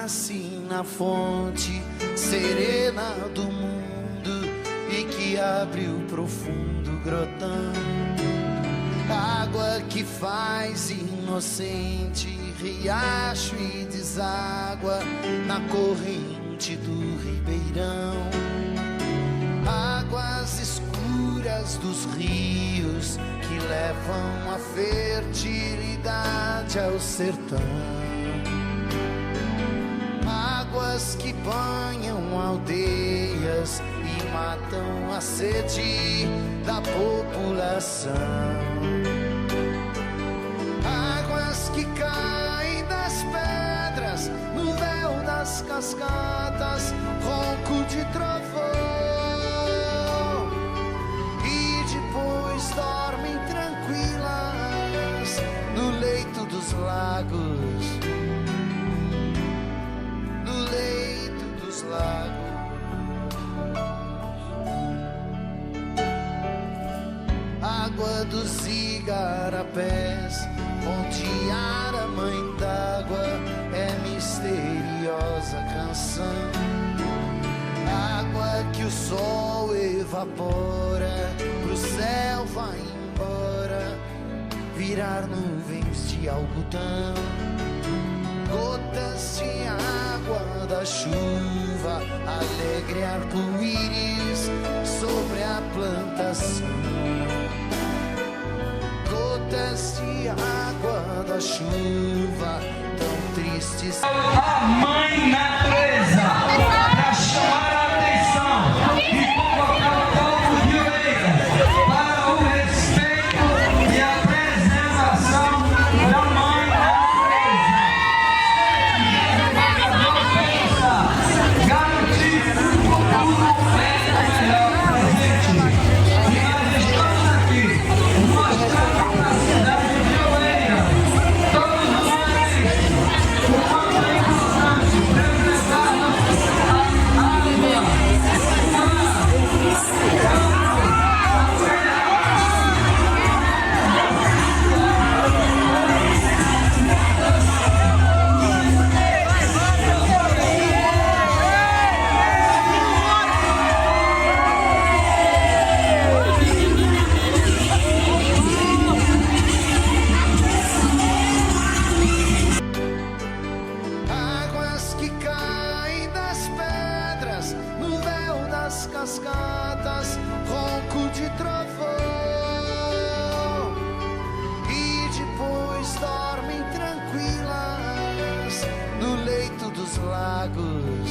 nasce na fonte serena do mundo e que abre o profundo grotão. Água que faz inocente riacho e deságua na corrente do ribeirão. Águas escuras dos rios que levam a fertilidade ao sertão. Águas que banham aldeias e matam a sede da população. Águas que caem das pedras no véu das cascatas, ronco de trovão. E depois dormem tranquilas no leito dos lagos. No leito dos lagos. Água dos igarapés, Ponteara, mãe d'água, é misteriosa canção. Água que o sol evapora, pro céu vai embora, virar nuvens de algodão. Gotas de água da chuva, alegre arco-íris sobre a plantação. Gotas de água da chuva, tão tristes. A mãe natureza, para chamar a atenção e convocar o povo de Oeiras para o respeito e a preservação da mãe natureza. Garantir o futuro melhor para a gente. E nós estamos aqui mostrando para a cidade de Oeiras, todos nós, o quanto é importante preservar a água. Águas que caem das pedras no véu das cascatas, ronco de trovão. E depois dormem tranquilas no leito dos lagos.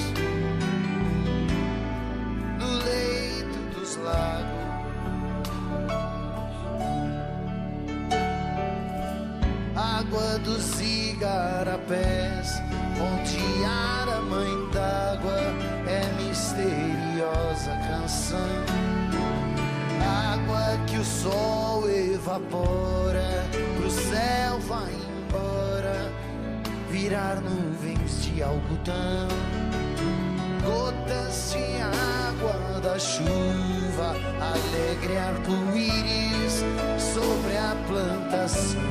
No leito dos lagos. Água dos igarapés, Ponteara, mãe d'água, é misteriosa canção. Água que o sol evapora, pro céu vai embora, virar nuvens de algodão. Gotas de água da chuva, alegre arco-íris sobre a plantação.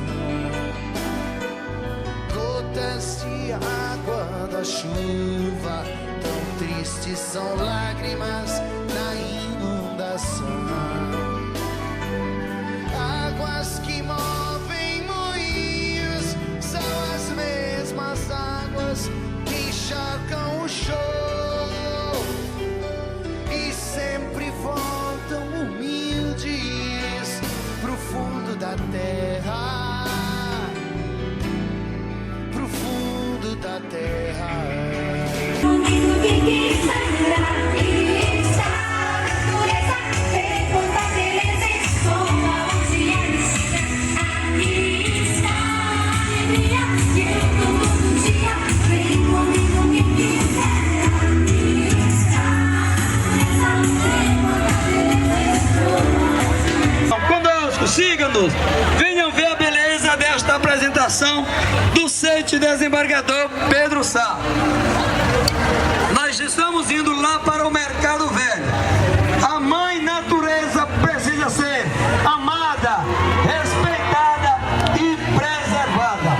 Gotas de água da chuva, tão tristes são lágrimas na inundação. Águas que movem moinhos são as mesmas águas que encharcam o chão e sempre voltam humildes pro fundo da terra. Da terra. Conosco, siga-nos, venham ver a beleza desta apresentação do Centro Desembargador Pedro Sá. Nós estamos indo lá para o Mercado Velho. A mãe natureza precisa ser amada, respeitada e preservada.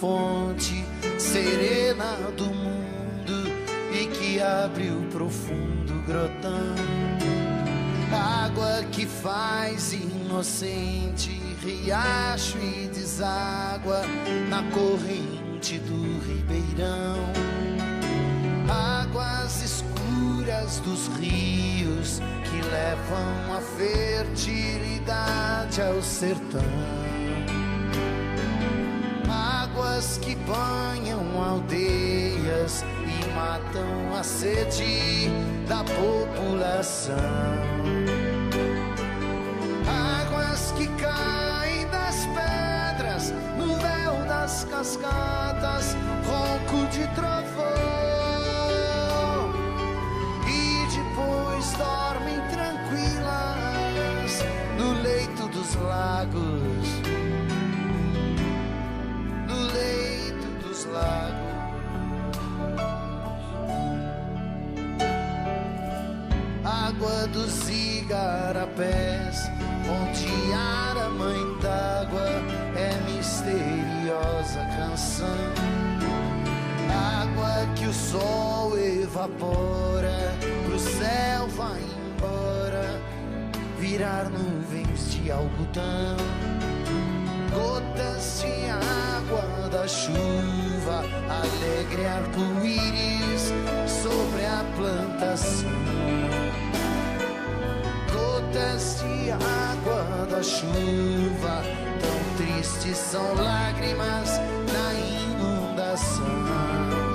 fonte serena do mundo e que abre o profundo grotão. Água que faz inocente riacho e deságua na corrente do ribeirão. Águas escuras dos rios que levam a fertilidade ao sertão. Águas que banham aldeias e matam a sede da população. Águas que caem das pedras no véu das cascatas, ronco de trovão, e depois dormem tranquilas no leito dos lagos, no leito dos lagos. Água dos igarapés, onde a mãe d'água é misteriosa canção. Água que o sol evapora, pro céu vai embora, virar nuvens de algodão. Gotas de água da chuva, alegre arco-íris sobre a plantação. Gotas de água da chuva, tão tristes são lágrimas na inundação.